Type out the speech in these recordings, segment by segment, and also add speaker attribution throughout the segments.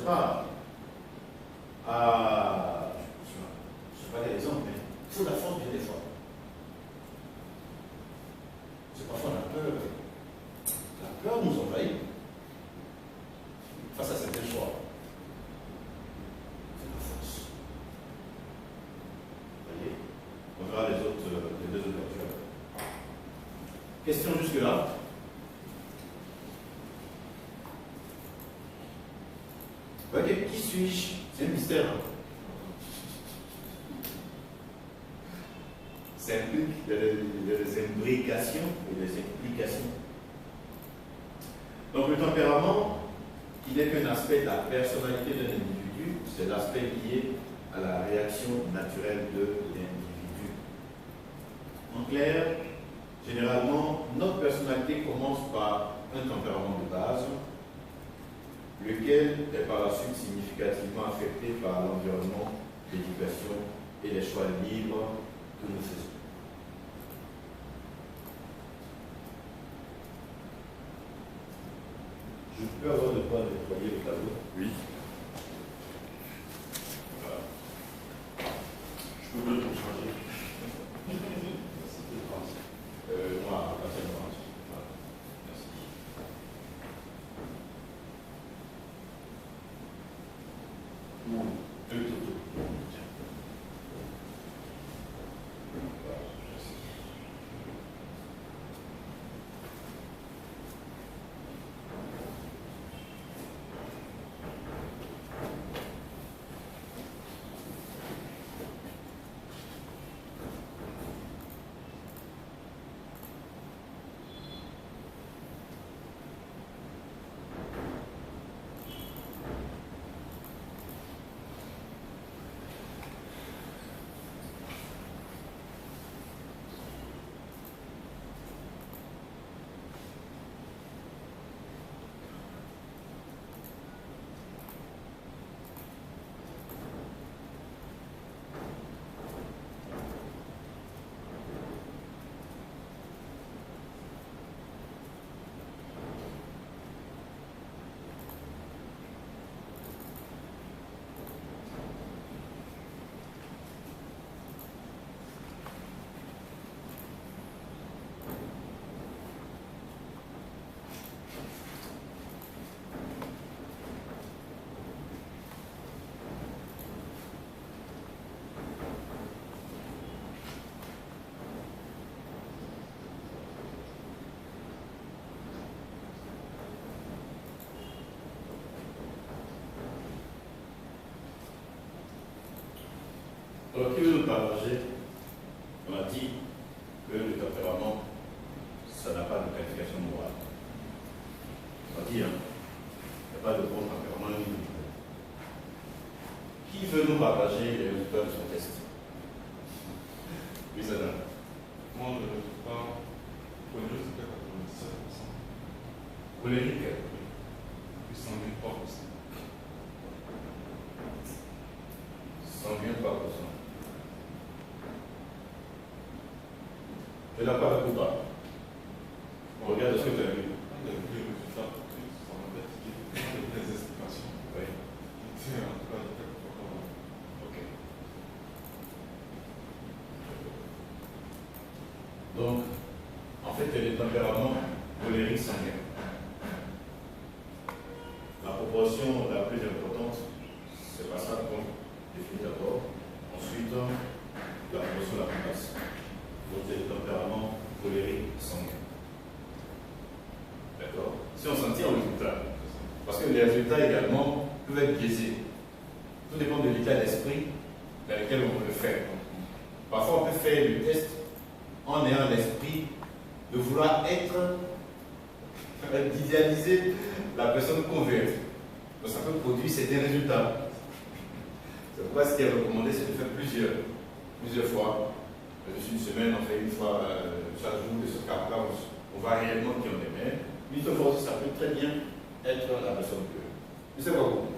Speaker 1: part à, je ne sais pas quel exemple, mais il faut la force bien des fois. C'est parfois la peur. La peur nous envahit face à certains choix. C'est la force. Vous voyez? On verra les deux autres lectures. Question jusque-là? Vous voyez, qui suis-je? C'est un mystère. Ça implique des imbrications et des implications. Donc le tempérament, qui n'est qu'un aspect de la personnalité d'un individu, c'est l'aspect lié à la réaction naturelle de l'individu. En clair, généralement, notre personnalité commence par un tempérament de base, lequel est par la suite significativement affecté par l'environnement, l'éducation et les choix libres que nous faisons. Je peux avoir le droit de nettoyer le tableau? Oui. Voilà. Je peux le changer. Moi, à partir de moi. Voilà. Merci. Bon, deux tout. Voilà, merci. Alors, qui veut nous partager? On a dit que le tempérament, ça n'a pas de qualification morale. On a dit, hein, il n'y a pas de bon tempérament ni de mauvais. Qui veut nous partager les résultats de son test? Oui, ça donne.
Speaker 2: Moi, le résultat, colérique, c'était 97%.
Speaker 1: Colérique?
Speaker 2: Puis 123%.
Speaker 1: 123%. Tu es d'accord avec ou pas? On regarde ce que tu as vu.
Speaker 2: Les résultats, ça m'a fatigué. Des explications.
Speaker 1: Oui.
Speaker 2: C'est en tout cas de quelque part.
Speaker 1: Ok. Donc, en fait, il y a des tempéraments colériques sanguins. La proportion la plus importante, c'est pas ça qu'on définit d'abord. Ensuite, la proportion la plus basse. Donc, c'est le tempérament colérique sanguin. D'accord? Si on s'en tient aux résultats, parce que les résultats également peuvent être biaisés. Tout dépend de l'état d'esprit dans lequel on peut le faire. Parfois, on peut faire le test en ayant l'esprit de vouloir être, d'idéaliser la personne qu'on veut être. Donc, ça peut produire certains résultats. C'est pourquoi ce qui est recommandé, c'est de faire plusieurs fois. Juste une semaine, on fait une fois chaque jour, de ce cas-là, on voit réellement qui on est. Mais une fois aussi, ça peut très bien être la personne que. Je sais pas vous.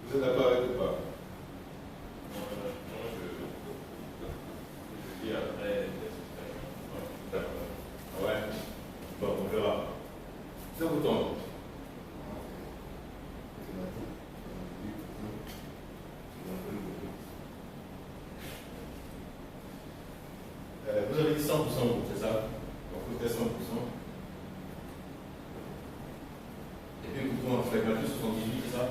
Speaker 1: Vous êtes d'accord avec ou pas?
Speaker 3: Je dis après.
Speaker 1: D'accord. Ouais. c'est ça? Donc, faut faire 100%. Et puis, écoutons, phlegmatique 78, c'est ça?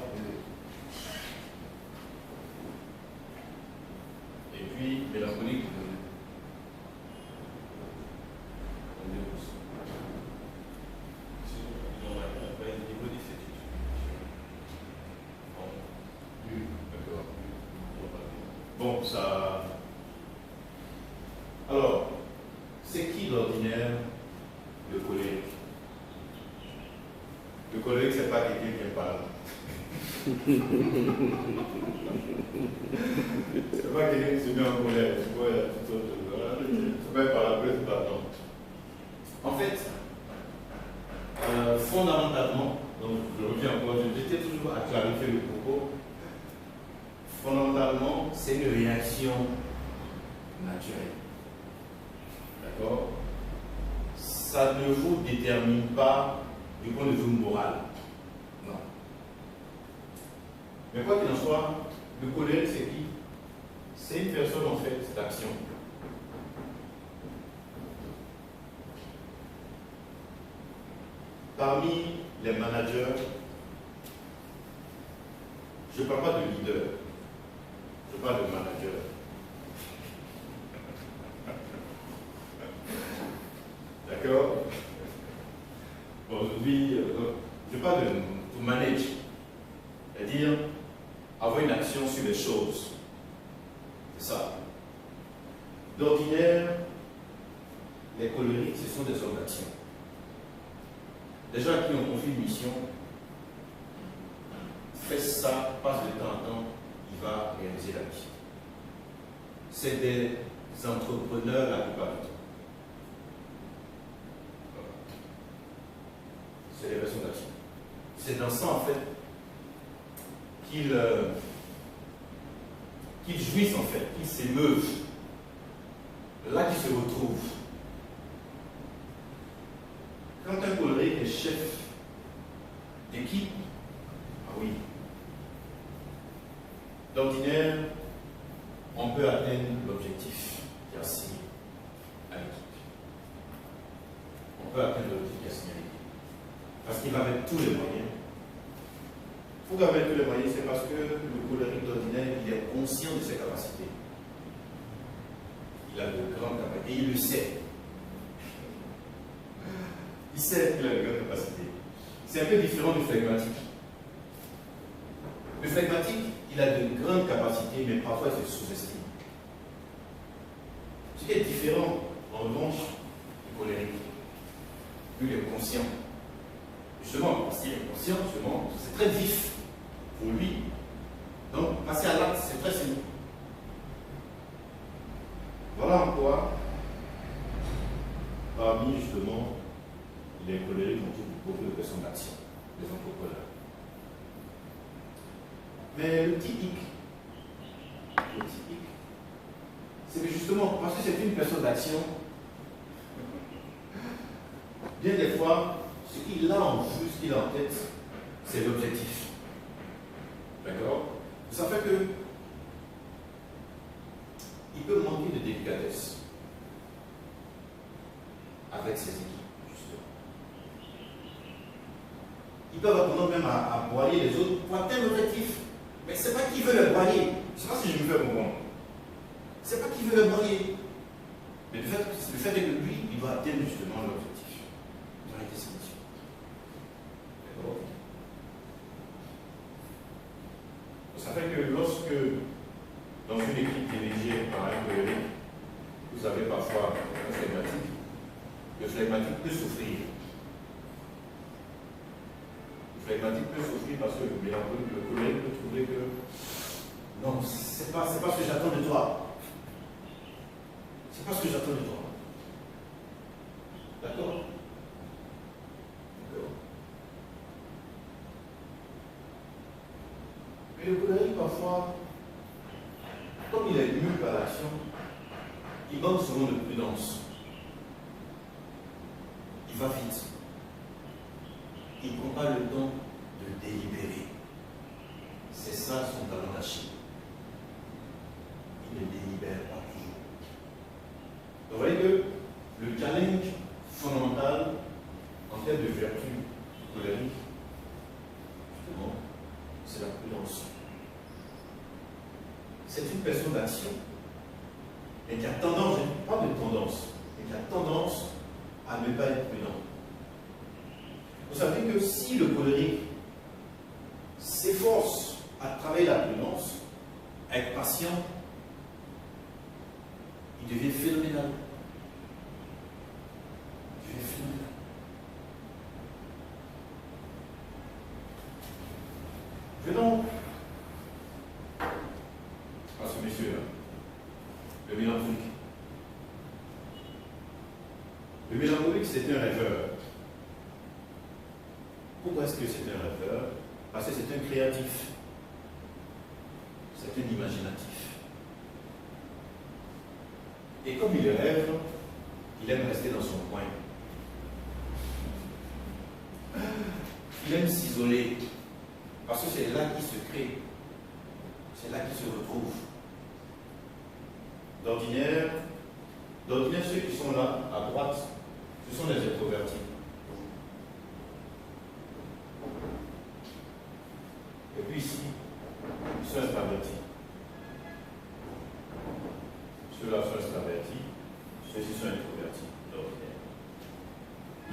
Speaker 1: Et puis, mélancolique, bon, ça. Alors, c'est qui d'ordinaire le colérique? Le colérique, c'est pas quelqu'un qui parle. C'est pas quelqu'un qui se met en colère. C'est pas par la presse, pardon. En fait, fondamentalement, donc je reviens encore, j'étais toujours à clarifier le propos. Fondamentalement, c'est une réaction naturelle. D'accord? Ça ne vous détermine pas du point de vue moral. Non. Mais quoi qu'il en soit, le colérique, c'est qui? C'est une personne en fait d'action. Parmi les managers, je ne parle pas de leader, je parle de manager. D'accord? Bon, aujourd'hui, je parle de manage, c'est-à-dire avoir une action sur les choses. C'est ça. D'ordinaire, les colériques, ce sont des hommes d'action. Les gens à qui on confie une mission, fait ça, passe de temps en temps, il va réaliser la mission. C'est des entrepreneurs la plupart du temps. C'est les versions d'action. C'est dans ça, en fait, qu'ils jouissent, en fait, qu'ils s'émeuvent. Là qu'ils se retrouvent. Quand un colérique est chef d'équipe, ah oui, d'ordinaire, on peut atteindre l'objectif qui a assigné à l'équipe. On peut atteindre l'objectif qui a assigné à l'équipe. Parce qu'il va mettre tous les moyens. Pourquoi mettre tous les moyens? C'est parce que le colérique d'ordinaire, il est conscient de ses capacités. Il a de grandes capacités et il le sait. Il sait qu'il a de grandes capacités. C'est un peu différent du phlegmatique. Le phlegmatique, il a de grandes capacités, mais parfois il se sous-estime. Ce qui est différent, en revanche, du colérique. Lui, il est conscient. Justement, parce qu'il est conscient, justement, c'est très vif pour lui. Donc, passer à l'acte, c'est très simple. Voilà en quoi, parmi justement les colériques, on trouve beaucoup de personnes d'action, des entrepreneurs. Mais le typique, c'est que justement, parce que c'est une personne d'action, bien des fois, ce qu'il a en vue, ce qu'il a en tête, c'est l'objectif. D'accord? Ça fait que il peut manquer de délicatesse avec ses équipes, justement. Ils peuvent avoir tendance même à broyer les autres pour atteindre l'objectif. Mais ce n'est pas qui veut le broyer. Je ne sais pas si je me fais comprendre. Ce n'est pas qui veut le broyer. Mais le fait est que lui, il doit atteindre justement l'objectif. Il doit arrêter sa mission. D'accord? Ça fait que lorsque, dans une équipe dirigée par un colérique, vous avez parfois un phlegmatique, le phlegmatique peut souffrir. Le phlegmatique peut souffrir parce que le colérique peut trouver que non, c'est pas ce que j'attends de toi. C'est pas ce que j'attends de toi. D'accord? D'accord. Mais le colérique, parfois, comme il est mu par l'action, il manque souvent de prudence. Il va vite. Il ne prend pas le temps de délibérer. C'est ça son talent d'Achille. Il ne délibère pas toujours. Donc, vous voyez que à ne pas être prudent. Vous savez que si le colérique s'efforce à travailler la prudence, à être patient, il devient phénoménal. Il devient phénoménal. Je vais donc à ce monsieur-là, le mélancolique. Le mélancolique, c'est un rêveur. Pourquoi est-ce que c'est un rêveur? Parce que c'est un créatif. C'est un imaginatif. Et comme il rêve, il aime rester dans son coin. Il aime s'isoler. Parce que c'est là qu'il se crée. C'est là qu'il se retrouve. D'ordinaire, ceux qui sont là, à droite, ce sont les introvertis. Et puis ici, ils sont extravertis. Ceux-là sont extravertis, ceux-ci sont introvertis, d'ordinaire.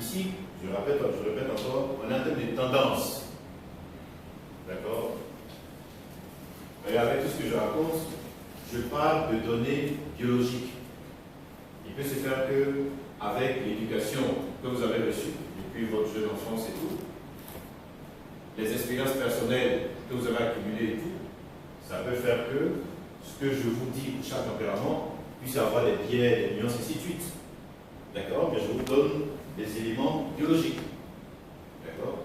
Speaker 1: Ici, je répète encore, on a un terme de tendance. D'accord? Et avec tout ce que je raconte, je parle de données biologiques. Il peut se faire que, avec l'éducation que vous avez reçue depuis votre jeune enfance et tout, les expériences personnelles que vous avez accumulées et tout, ça peut faire que ce que je vous dis pour chaque tempérament puisse avoir des biais, des nuances, et ainsi de suite. D'accord? Mais je vous donne des éléments biologiques. D'accord?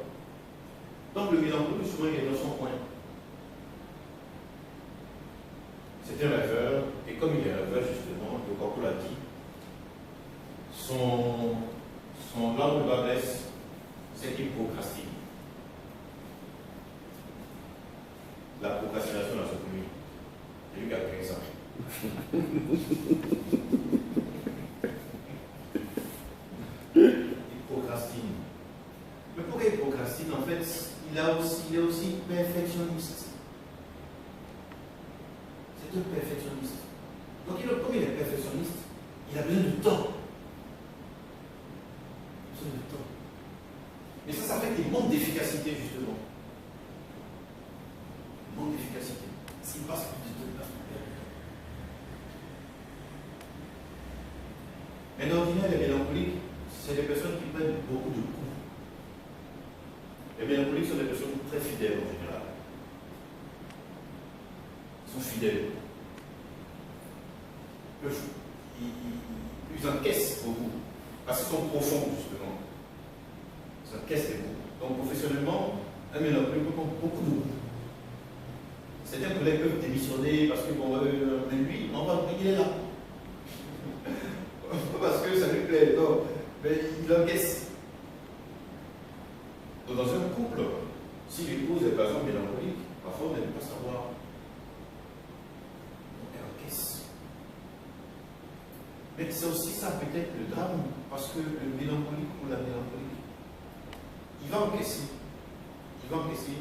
Speaker 1: Donc le mélancolique, souvent, il est dans son coin. C'est un rêveur, et comme il est rêveur, justement, le corps l'a dit, son langue de baisse, c'est qu'il procrastine. La procrastination dans ce pays, c'est lui qui a créé ça. Il procrastine. Mais pourquoi il procrastine? En fait, il est aussi perfectionniste. C'est un perfectionniste. Donc, comme il est perfectionniste, il a besoin de temps. Besoin de temps. Mais ça fait qu'il manque d'efficacité, justement. Il manque d'efficacité. S'il passe plus de temps, mais d'ordinaire, les mélancoliques, c'est des personnes qui prennent beaucoup de coups. Les mélancoliques sont des personnes très fidèles en général. Ils sont fidèles. Ils encaissent beaucoup. Parce qu'ils sont profonds, justement. Ils encaissent beaucoup. Donc, professionnellement, un mélancolique prend beaucoup de coups. Certains collègues peuvent démissionner parce que, bon, mais lui, il est là. Parce que ça lui plaît, non, mais il encaisse. Donc, dans un couple, si l'épouse est par exemple mélancolique, parfois on n'aime pas savoir. Donc, elle encaisse. Mais c'est aussi ça peut-être le drame, parce que le mélancolique ou la mélancolique, il va encaisser. Il va encaisser.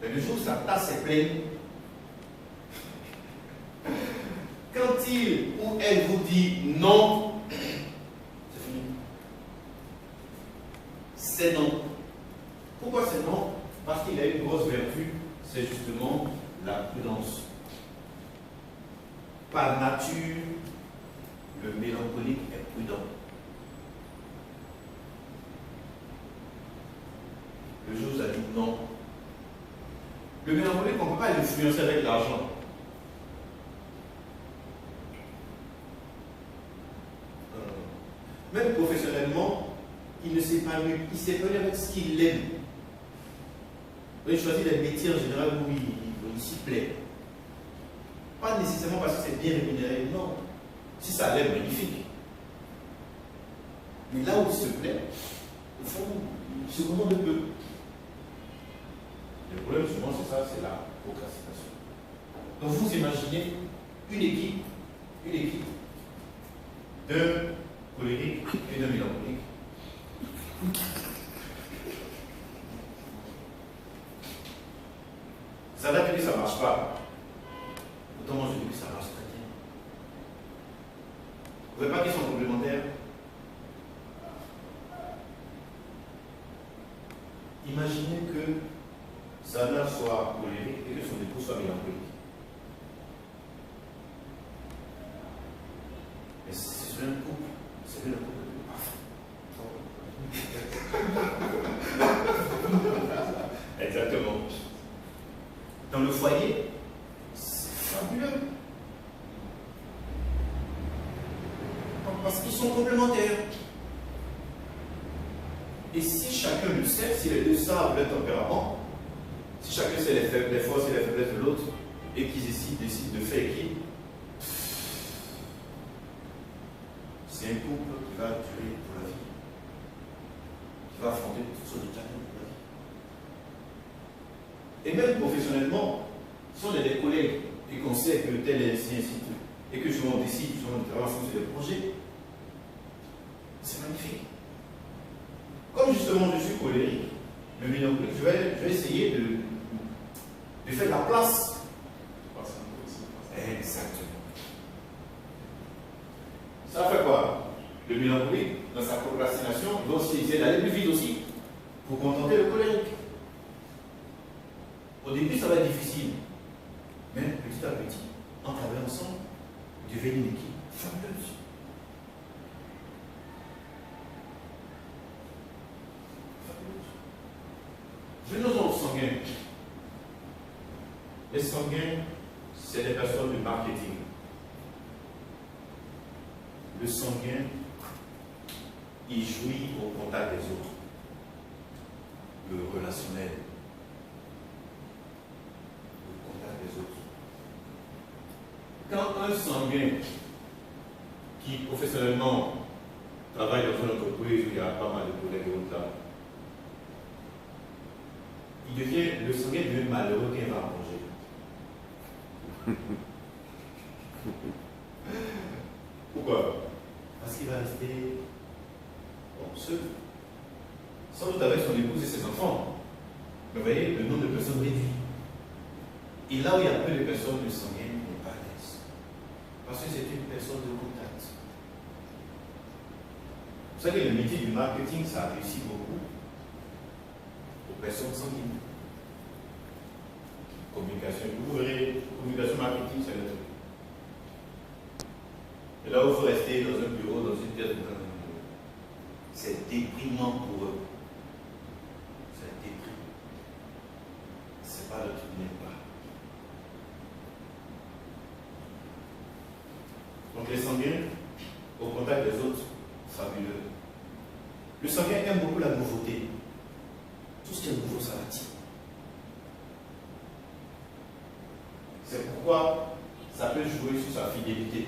Speaker 1: Mais le jour où sa tasse est pleine, quand il ou elle vous dit non, c'est fini. C'est non. Pourquoi c'est non? Parce qu'il a une grosse vertu, c'est justement la prudence. Par nature, le mélancolique est prudent. Le jour où ça dit non. Le mélancolique, on ne peut pas l'influencer avec l'argent. Même professionnellement, il ne s'épanouit. Il s'épanouit avec ce qu'il aime. Il choisit des métiers en général où il s'y plaît. Pas nécessairement parce que c'est bien rémunéré, non. Si ça l'aime, magnifique. Mais là où il se plaît, au fond, il se contente de peu. Le problème souvent, c'est ça, c'est la procrastination. Donc vous imaginez une équipe de colériques et de mélancoliques. Ça va dire que ça ne marche pas. Pourtant, moi je dis que ça marche très bien. Vous ne voyez pas qu'ils sont complémentaires? Imaginez que Zana soit colérique et que son époux soit mélancolique. Mais c'est sur un couple, c'est le couple parfait. Exactement. Dans le foyer, c'est fabuleux. Parce qu'ils sont complémentaires. Et si chacun le sait, si les deux savent leur tempérament, si chacun sait les forces et les faiblesses de l'autre, et qu'ils décident de faire équipe, c'est un couple qui va durer pour la vie, qui va affronter toutes sortes de challenges pour la vie. Et même professionnellement, si on est des collègues et qu'on sait que tel est ainsi, ainsi de suite, et que souvent on décide, souvent on travaille ensemble sur des projets, c'est magnifique. Comme justement je suis colérique, je vais essayer de faire de la place. Exactement. Ça fait quoi? Le mélancolique, dans sa procrastination, il va aussi essayer d'aller plus vite aussi pour contenter le colérique. Au début, ça va être difficile, mais petit à petit, en travaillant ensemble, devenir une équipe fabuleuse. Venons aux sanguins. Les sanguins, c'est des personnes de marketing. Le sanguin, il jouit au contact des autres. Le relationnel. Le contact des autres. Quand un sanguin qui professionnellement travaille dans une entreprise où il y a pas mal de collègues et autres là, le sanguin devient malheureux quand il va à manger. Pourquoi? Parce qu'il va rester seul. Sans doute avec son épouse et ses enfants. Mais vous voyez, le nombre de personnes réduit. Et là où il y a peu de personnes, le sanguin n'est pas à l'aise. Parce que c'est une personne de contact. Vous savez, le métier du marketing, ça a réussi beaucoup aux personnes sanguines. Communication, vous verrez, communication marketing, c'est le truc. Et là où il faut rester dans un bureau, dans une pièce, c'est déprimant pour eux. C'est déprimant. C'est pas le truc qui n'aime pas. Donc les sanguins, au contact des autres, fabuleux. Le sanguin aime beaucoup la nouveauté. Tout ce qui est nouveau, ça l'attire. C'est pourquoi ça peut jouer sur sa fidélité.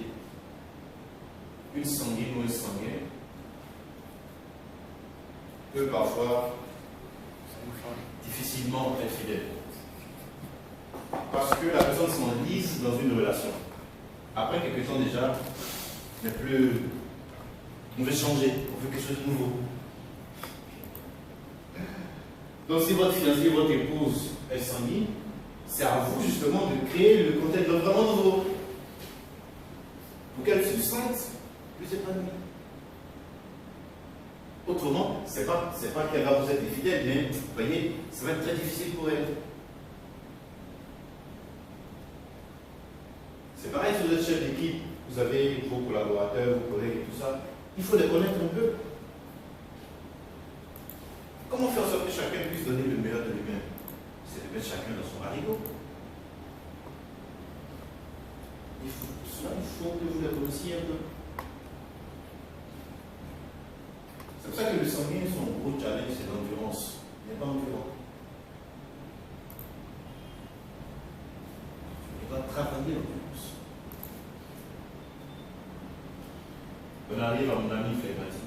Speaker 1: Une sanguine ou un sanguin peut parfois difficilement être fidèle. Parce que la personne s'enlise dans une relation. Après quelques temps déjà, n'est plus. On veut changer, on veut quelque chose de nouveau. Donc si votre fiancé, votre épouse est sanguine, c'est à vous justement de créer le contexte vraiment nouveau. Pour qu'elle se sente plus épanouie. Autrement, c'est pas qu'elle va vous être infidèle, mais vous voyez, ça va être très difficile pour elle. C'est pareil si vous êtes chef d'équipe, vous avez vos collaborateurs, vos collègues et tout ça, il faut les connaître un peu. Comment faire en sorte que chacun puisse donner le meilleur de lui-même? C'est de mettre chacun dans son haricot. Il faut que vous les connaissiez un peu. C'est pour ça que le sanguin, son gros challenge, c'est l'endurance. Il n'est pas endurant. Il va travailler l'endurance. On arrive à mon ami phlegmatique.